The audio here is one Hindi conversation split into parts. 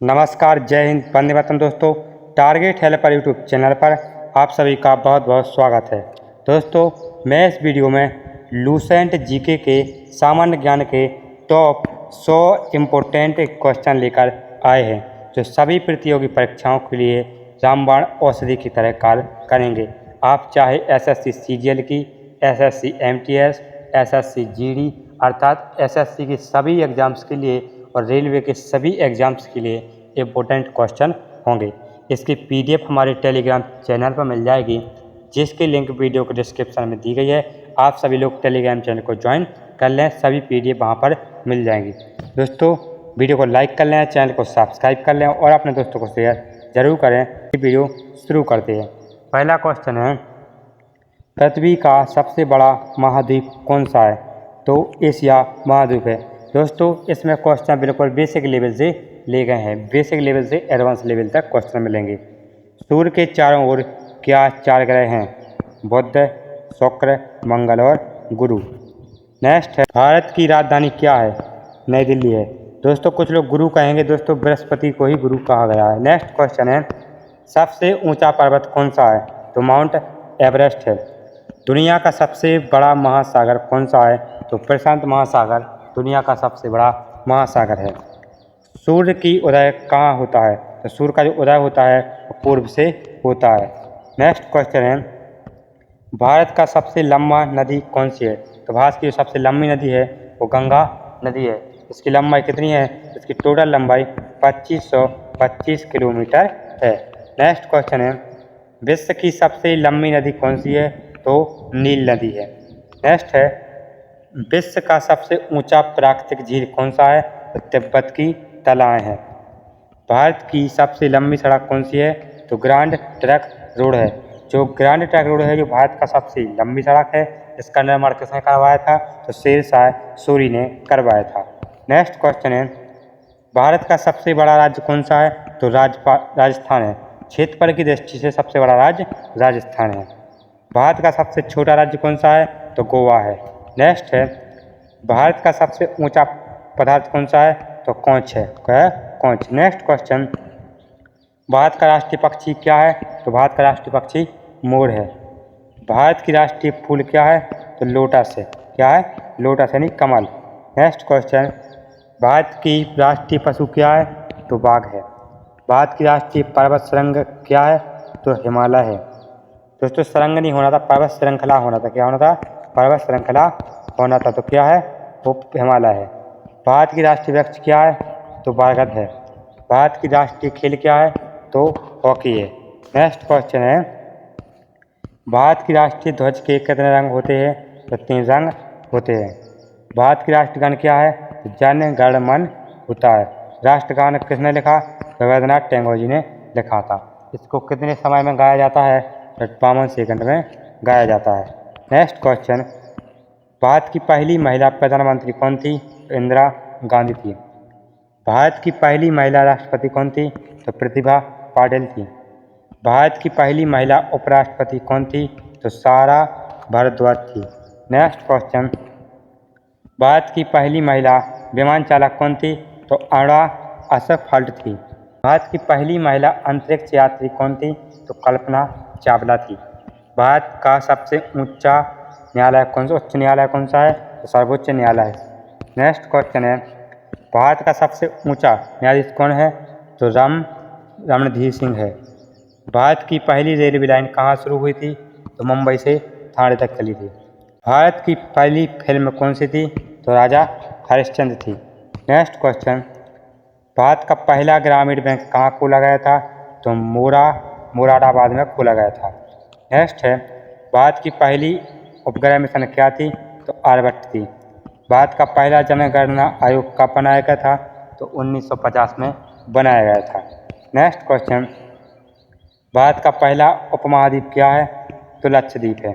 नमस्कार, जय हिंद, वंदे मातरम दोस्तों। टारगेट हेल्पर यूट्यूब चैनल पर आप सभी का बहुत बहुत स्वागत है। दोस्तों, मैं इस वीडियो में लूसेंट जीके के सामान्य ज्ञान के टॉप 100 इम्पोर्टेंट क्वेश्चन लेकर आए हैं, जो सभी प्रतियोगी परीक्षाओं के लिए रामबाण औषधि की तरह कार्य करेंगे। आप चाहे एसएससी सीजीएल की, एसएससी एमटीएस, एसएससी जीडी अर्थात एसएससी की सभी एग्जाम्स के लिए और रेलवे के सभी एग्जाम्स के लिए इम्पोर्टेंट क्वेश्चन होंगे। इसकी पीडीएफ हमारे टेलीग्राम चैनल पर मिल जाएगी, जिसकी लिंक वीडियो के डिस्क्रिप्शन में दी गई है। आप सभी लोग टेलीग्राम चैनल को ज्वाइन कर लें, सभी पीडीएफ वहां पर मिल जाएंगी। दोस्तों, वीडियो को लाइक कर लें, चैनल को सब्सक्राइब कर लें और अपने दोस्तों को शेयर जरूर करें। वीडियो शुरू करते हैं। पहला क्वेश्चन है, पृथ्वी का सबसे बड़ा महाद्वीप कौन सा है? तो एशिया महाद्वीप है। दोस्तों, इसमें क्वेश्चन बिल्कुल बेसिक लेवल से ले गए हैं, बेसिक लेवल से एडवांस लेवल तक क्वेश्चन मिलेंगे। सूर्य के चारों ओर क्या 4 ग्रह हैं? बुध, शुक्र, मंगल और गुरु। नेक्स्ट है, भारत की राजधानी क्या है? नई दिल्ली है। दोस्तों, कुछ लोग गुरु कहेंगे, दोस्तों बृहस्पति को ही गुरु कहा गया है। नेक्स्ट क्वेश्चन है, सबसे ऊंचा पर्वत कौन सा है? तो माउंट एवरेस्ट है। दुनिया का सबसे बड़ा महासागर कौन सा है? तो प्रशांत महासागर दुनिया का सबसे बड़ा महासागर है। सूर्य की उदय कहाँ होता है? तो सूर्य का जो उदय होता है वो पूर्व से होता है। नेक्स्ट क्वेश्चन है, भारत का सबसे लंबा नदी कौन सी है? तो भारत की जो सबसे लंबी नदी है वो गंगा नदी है। इसकी लंबाई कितनी है? इसकी टोटल लंबाई 2525 किलोमीटर है। नेक्स्ट क्वेश्चन है, विश्व की सबसे लंबी नदी कौन सी है? तो नील नदी है। नेक्स्ट है, विश्व का सबसे ऊंचा प्राकृतिक झील कौन सा है? तो तिब्बत की तलाएं हैं। भारत की सबसे लंबी सड़क कौन सी है? तो ग्रैंड ट्रंक रोड है। जो ग्रैंड ट्रंक रोड है जो भारत का सबसे लंबी सड़क है, इसका निर्माण किसने करवाया था? तो शेरशाह सूरी ने करवाया था। नेक्स्ट क्वेश्चन है, भारत का सबसे बड़ा राज्य कौन सा है? तो राजस्थान है। क्षेत्रफल की दृष्टि से सबसे बड़ा राज्य राजस्थान है। भारत का सबसे छोटा राज्य कौन सा है? तो गोवा है। नेक्स्ट है, भारत का सबसे ऊंचा पदार्थ कौन सा है? तो कौच है। क्या है? कौच। नेक्स्ट क्वेश्चन, भारत का राष्ट्रीय पक्षी क्या है? तो भारत का राष्ट्रीय पक्षी मोर है। भारत की राष्ट्रीय फूल क्या है? तो लोटस है। क्या है? लोटस यानी कमल। नेक्स्ट क्वेश्चन, भारत की राष्ट्रीय पशु क्या है? तो बाघ है। भारत की राष्ट्रीय पर्वत श्रृंग क्या है? तो हिमालय है। दोस्तों, श्रृंग नहीं होना था, पर्वत श्रृंखला होना था। क्या होना था? पर्वत श्रृंखला होना था। तो क्या है? वो हिमालय है। भारत की राष्ट्रीय वृक्ष क्या है? तो बरगद है। भारत की राष्ट्रीय खेल क्या है? तो हॉकी है। नेक्स्ट क्वेश्चन है, भारत की राष्ट्रीय ध्वज के कितने रंग होते हैं? तो 3 रंग होते हैं। भारत की राष्ट्रगान क्या है? तो जन गण मन होता है। राष्ट्रगान किसने लिखा? रविंद्रनाथ टैगोर जी ने लिखा था। इसको कितने समय में गाया जाता है? तो 52 सेकंड में गाया जाता है। नेक्स्ट क्वेश्चन, भारत की पहली महिला प्रधानमंत्री कौन थी? तो इंदिरा गांधी थी। भारत की पहली महिला राष्ट्रपति कौन थी? तो प्रतिभा पाटिल थी। भारत की पहली महिला उपराष्ट्रपति कौन थी? तो सारा भारद्वाज थी। नेक्स्ट क्वेश्चन, भारत की पहली महिला विमान चालक कौन थी? तो अरुणा असफल्ट थी। भारत की पहली महिला अंतरिक्ष यात्री कौन थी? तो कल्पना चावला थी। भारत का सबसे ऊंचा न्यायालय कौन सा, उच्च न्यायालय कौन सा है? तो सर्वोच्च न्यायालय। नेक्स्ट क्वेश्चन है, भारत का सबसे ऊंचा न्यायाधीश कौन है? तो रमणधीर सिंह है। भारत की पहली रेलवे लाइन कहाँ शुरू हुई थी? तो मुंबई से ठाणे तक चली थी। भारत की पहली फिल्म कौन सी थी? तो राजा हरिश्चंद्र थी। नेक्स्ट क्वेश्चन, भारत का पहला ग्रामीण बैंक कहाँ खोला गया था? तो मुरादाबाद में खोला गया था। नेक्स्ट है, भारत की पहली उपग्रह मिशन क्या थी? तो आर्यभट्ट थी। भारत का पहला जनगणना आयोग कब बनाया गया था? तो 1950 में बनाया गया था। नेक्स्ट क्वेश्चन, भारत का पहला उपमहाद्वीप क्या है? तो लक्षद्वीप है।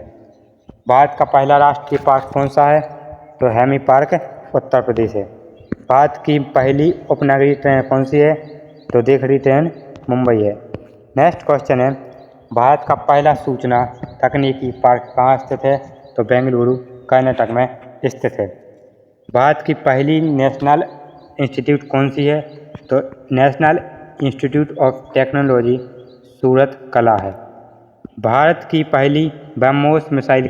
भारत का पहला राष्ट्रीय पार्क कौन सा है? तो हेमी पार्क उत्तर प्रदेश है। भारत की पहली उपनगरीय ट्रेन कौन सी है? तो देखड़ी ट्रेन मुंबई है। नेक्स्ट क्वेश्चन है, भारत का पहला सूचना तकनीकी पार्क कहाँ स्थित है? तो बेंगलुरु कर्नाटक में स्थित है। भारत की पहली नेशनल इंस्टीट्यूट कौन सी है? तो नेशनल इंस्टीट्यूट ऑफ टेक्नोलॉजी सूरत कला है। भारत की पहली ब्रह्मोस मिसाइल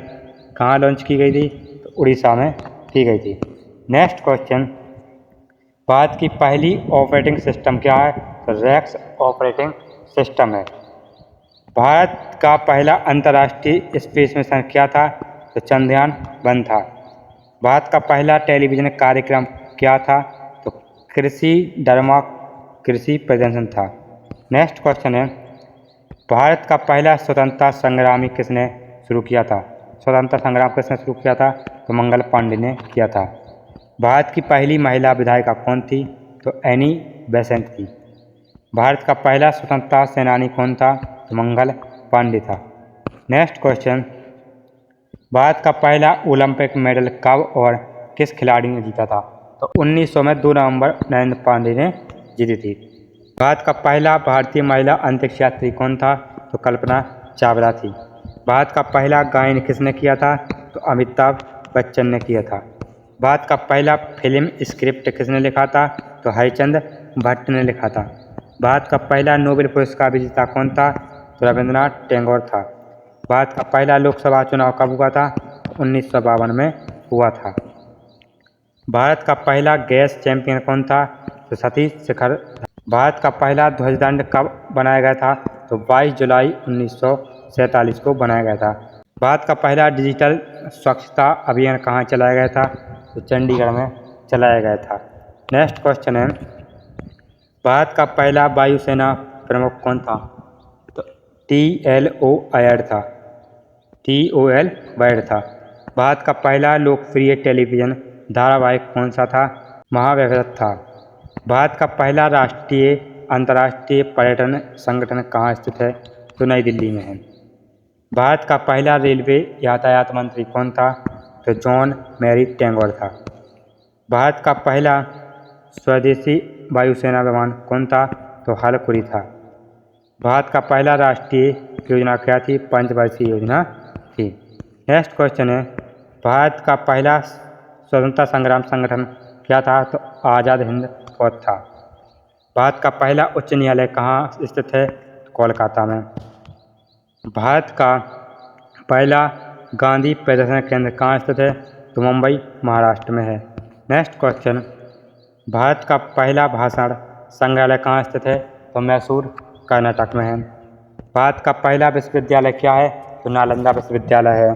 कहाँ लॉन्च की गई थी? तो उड़ीसा में की गई थी। नेक्स्ट क्वेश्चन, भारत की पहली ऑपरेटिंग सिस्टम क्या है? तो रैक्स ऑपरेटिंग सिस्टम है। भारत का पहला अंतर्राष्ट्रीय स्पेस मिशन क्या था? तो चंद्रयान-1 था। भारत का पहला टेलीविजन कार्यक्रम क्या था? तो कृषि डरमा कृषि प्रदर्शन था। नेक्स्ट क्वेश्चन है, भारत का पहला स्वतंत्रता संग्रामी किसने शुरू किया था? स्वतंत्रता संग्राम किसने शुरू किया था? तो मंगल पांडे ने किया था। भारत की पहली महिला विधायिका कौन थी? तो एनी बेसेंट थी। भारत का पहला स्वतंत्रता सेनानी कौन था? तो मंगल पांडे था। नेक्स्ट क्वेश्चन, भारत का पहला ओलंपिक मेडल कब और किस खिलाड़ी ने जीता था? तो 1900 में 2 नवंबर नरेंद्र पांडे ने जीती थी। भारत का पहला भारतीय महिला अंतरिक्ष यात्री कौन था? तो कल्पना चावला थी। भारत का पहला गायन किसने किया था? तो अमिताभ बच्चन ने किया था। भारत का पहला फिल्म स्क्रिप्ट किसने लिखा था? तो हरिश्चंद्र भट्ट ने लिखा था। भारत का पहला नोबेल पुरस्कार विजेता कौन था? तो रविंद्रनाथ टैगोर था। भारत का पहला लोकसभा चुनाव कब हुआ था? 1952 में हुआ था। भारत का पहला गैस चैंपियन कौन था? तो सतीश शिखर। भारत का पहला ध्वजदंड कब बनाया गया था? तो 22 जुलाई 1947 को बनाया गया था। भारत का पहला डिजिटल स्वच्छता अभियान कहाँ चलाया गया था? तो चंडीगढ़ में चलाया गया था। नेक्स्ट क्वेश्चन है, भारत का पहला वायुसेना प्रमुख कौन था? तो TLO वायड था। TOL वायड था। भारत का पहला लोकप्रिय टेलीविजन धारावाहिक कौन सा था? महाभारत था। भारत का पहला राष्ट्रीय अंतर्राष्ट्रीय पर्यटन संगठन कहाँ स्थित है? तो नई दिल्ली में है। भारत का पहला रेलवे यातायात मंत्री कौन था? तो जॉन मैरी टैगोर था। भारत का पहला स्वदेशी वायुसेना विमान कौन था? तो हलकुरी था। भारत का पहला राष्ट्रीय योजना क्या थी? पंचवर्षीय योजना थी। नेक्स्ट क्वेश्चन है, भारत का पहला स्वतंत्रता संग्राम संगठन क्या था? तो आज़ाद हिंद फौज था। भारत का पहला उच्च न्यायालय कहाँ स्थित है? कोलकाता में। भारत का पहला गांधी प्रदर्शन केंद्र कहाँ स्थित है? तो मुंबई महाराष्ट्र में है। नेक्स्ट क्वेश्चन, भारत का पहला भाषण संग्रहालय कहाँ स्थित है? तो मैसूर कर्नाटक में है। भारत का पहला विश्वविद्यालय क्या है? तो नालंदा विश्वविद्यालय है।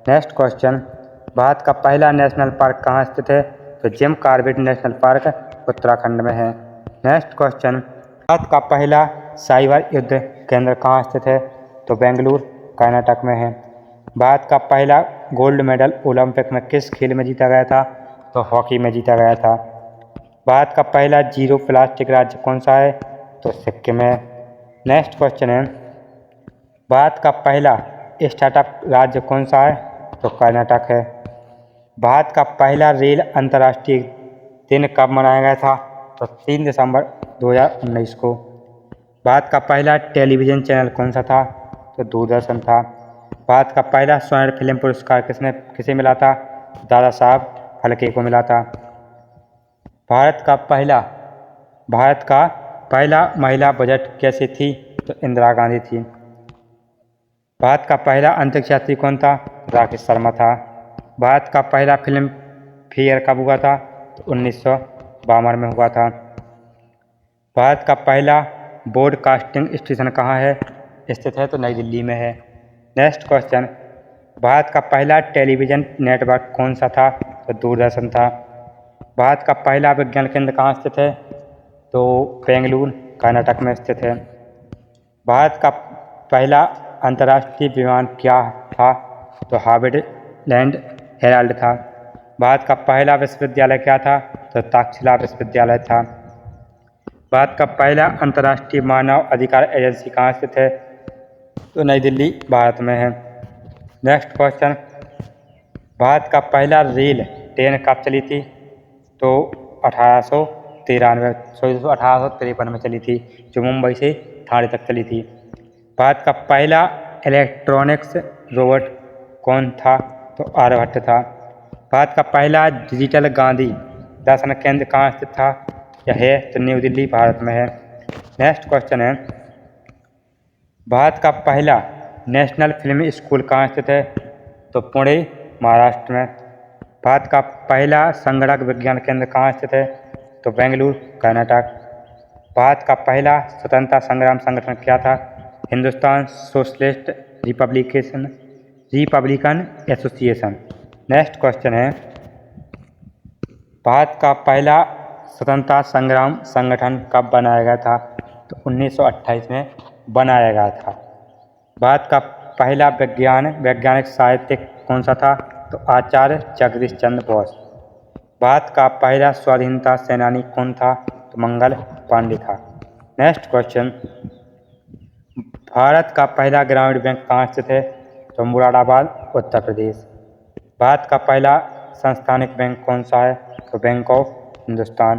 नेक्स्ट क्वेश्चन, भारत का पहला नेशनल पार्क कहाँ स्थित है? तो Jim Corbett national park Uttarakhand में है। नेक्स्ट क्वेश्चन, भारत का पहला साइबर युद्ध केंद्र कहाँ स्थित है? तो बेंगलुरु कर्नाटक में है। भारत का पहला गोल्ड मेडल ओलंपिक में किस खेल में जीता गया था? तो हॉकी में जीता गया था। भारत का पहला जीरो प्लास्टिक राज्य कौन सा है? तो सिक्किम है। नेक्स्ट क्वेश्चन है, भारत का पहला स्टार्टअप राज्य कौन सा है? तो कर्नाटक है। भारत का पहला रेल अंतर्राष्ट्रीय दिन कब मनाया गया था? तो 3 दिसंबर 2019 को। भारत का पहला टेलीविज़न चैनल कौन सा था? तो दूरदर्शन था। भारत का पहला स्वर्ण फिल्म पुरस्कार किसे मिला था? दादा साहब फाल्के को मिला था। भारत का पहला महिला बजट कैसे थी? तो इंदिरा गांधी थी। भारत का पहला अंतरिक्ष यात्री कौन था? राकेश शर्मा था। भारत का पहला फिल्म फेयर कब हुआ था? तो 1952 में हुआ था। भारत का पहला ब्रॉडकास्टिंग स्टेशन कहाँ है स्थित है? तो नई दिल्ली में है। नेक्स्ट क्वेश्चन, भारत का पहला टेलीविज़न नेटवर्क कौन सा था? तो दूरदर्शन था। भारत का पहला विज्ञान केंद्र कहाँ स्थित है? तो बेंगलुरु कर्नाटक में स्थित है। भारत का पहला अंतर्राष्ट्रीय विमान क्या था? तो हार्वर्ड लैंड हेराल्ड था। भारत का पहला विश्वविद्यालय क्या था? तो तक्षशिला विश्वविद्यालय था। भारत का पहला अंतर्राष्ट्रीय मानव अधिकार एजेंसी कहाँ स्थित है? तो नई दिल्ली भारत में है। नेक्स्ट क्वेश्चन, भारत का पहला रेल ट्रेन कब चली थी? तो 1853 में चली थी, जो मुंबई से ठाणे तक चली थी। भारत का पहला इलेक्ट्रॉनिक्स रोबोट कौन था? तो आर्यभट्ट था। भारत का पहला डिजिटल गांधी दर्शन केंद्र कहाँ स्थित था? या है तो न्यू दिल्ली भारत में है। नेक्स्ट क्वेश्चन है, भारत का पहला नेशनल फिल्म स्कूल कहाँ स्थित है? तो पुणे महाराष्ट्र में। भारत का पहला संगणक विज्ञान केंद्र कहाँ स्थित है? तो बेंगलुरु कर्नाटक। भारत का पहला स्वतंत्रता संग्राम संगठन क्या था? Hindustan socialist Republican association. Next question है, भारत का पहला स्वतंत्रता संग्राम संगठन कब बनाया गया था? तो 1928 में बनाया गया था। भारत का पहला वैज्ञानिक साहित्यिक कौन सा था? तो आचार्य जगदीश चंद्र बोस। भारत का पहला स्वाधीनता सेनानी कौन था? तो मंगल पांडे था। नेक्स्ट क्वेश्चन, भारत का पहला ग्रामीण बैंक कहाँ स्थित है? तो मुरादाबाद उत्तर प्रदेश। भारत का पहला संस्थानिक बैंक कौन सा है? तो बैंक ऑफ हिंदुस्तान।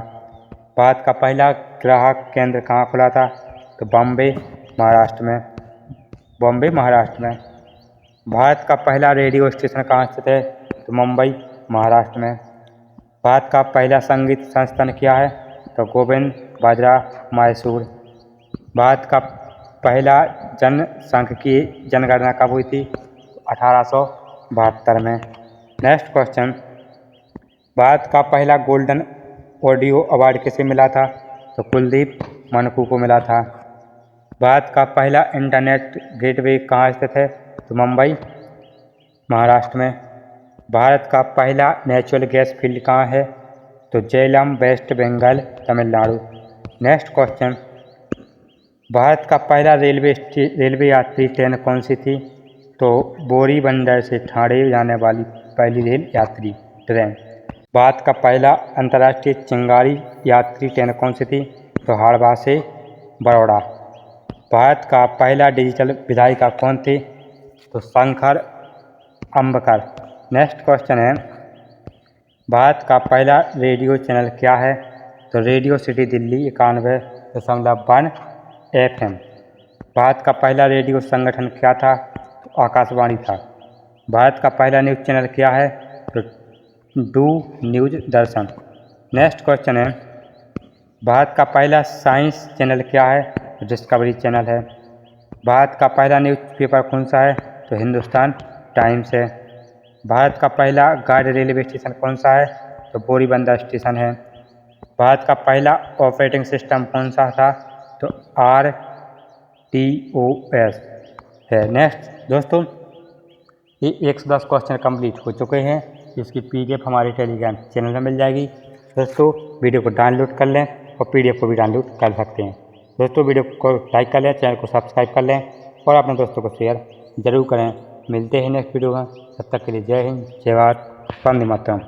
भारत का पहला ग्राहक केंद्र कहाँ खुला था? तो बॉम्बे महाराष्ट्र में। भारत का पहला रेडियो स्टेशन कहाँ स्थित है? तो मुंबई महाराष्ट्र में। भारत का पहला संगीत संस्थान क्या है? तो गोविंद बाजरा मैसूर। भारत का पहला जनसांख्यिकीय जनगणना कब हुई थी? 1872 में। नेक्स्ट क्वेश्चन, भारत का पहला गोल्डन ऑडियो अवार्ड किसे मिला था? तो कुलदीप मनकू को मिला था। भारत का पहला इंटरनेट गेटवे कहाँ स्थित है? तो मुंबई महाराष्ट्र में। भारत का पहला नेचुरल गैस फील्ड कहाँ है? तो झेलम वेस्ट बंगाल तमिलनाडु। नेक्स्ट क्वेश्चन, भारत का पहला रेलवे यात्री ट्रेन कौन सी थी? तो बोरीबंदर से ठाणे जाने वाली पहली रेल यात्री ट्रेन। भारत का पहला अंतर्राष्ट्रीय चिंगारी यात्री ट्रेन कौन सी थी? तो हावड़ा से बड़ौदा। भारत का पहला डिजिटल विधायिका कौन थे? तो शंकर अम्बकर। नेक्स्ट क्वेश्चन है, भारत का पहला रेडियो चैनल क्या है? तो radio city Delhi 91.1 FM। Bharat का पहला रेडियो संगठन क्या था? तो आकाशवाणी था। भारत का पहला न्यूज़ चैनल क्या है? तो do news Darshan. Next question है, भारत का पहला साइंस चैनल क्या है? तो डिस्कवरी चैनल है। भारत का पहला न्यूज़पेपर कौन सा है? तो हिंदुस्तान टाइम्स है। भारत का पहला गार्ड रेलवे स्टेशन कौन सा है? तो बोरीबंदर स्टेशन है। भारत का पहला ऑपरेटिंग सिस्टम कौन सा था? तो RTOS है। नेक्स्ट दोस्तों, ये 110 क्वेश्चन कंप्लीट हो चुके हैं। इसकी PDF हमारे टेलीग्राम चैनल में मिल जाएगी। दोस्तों वीडियो को डाउनलोड कर लें और PDF को भी डाउनलोड कर सकते हैं। दोस्तों वीडियो को लाइक कर लें, चैनल को सब्सक्राइब कर लें और अपने दोस्तों को शेयर जरूर करें। मिलते हैं नेक्स्ट वीडियो में, तब तक के लिए जय हिंद, जय भारत, वंदे मातरम।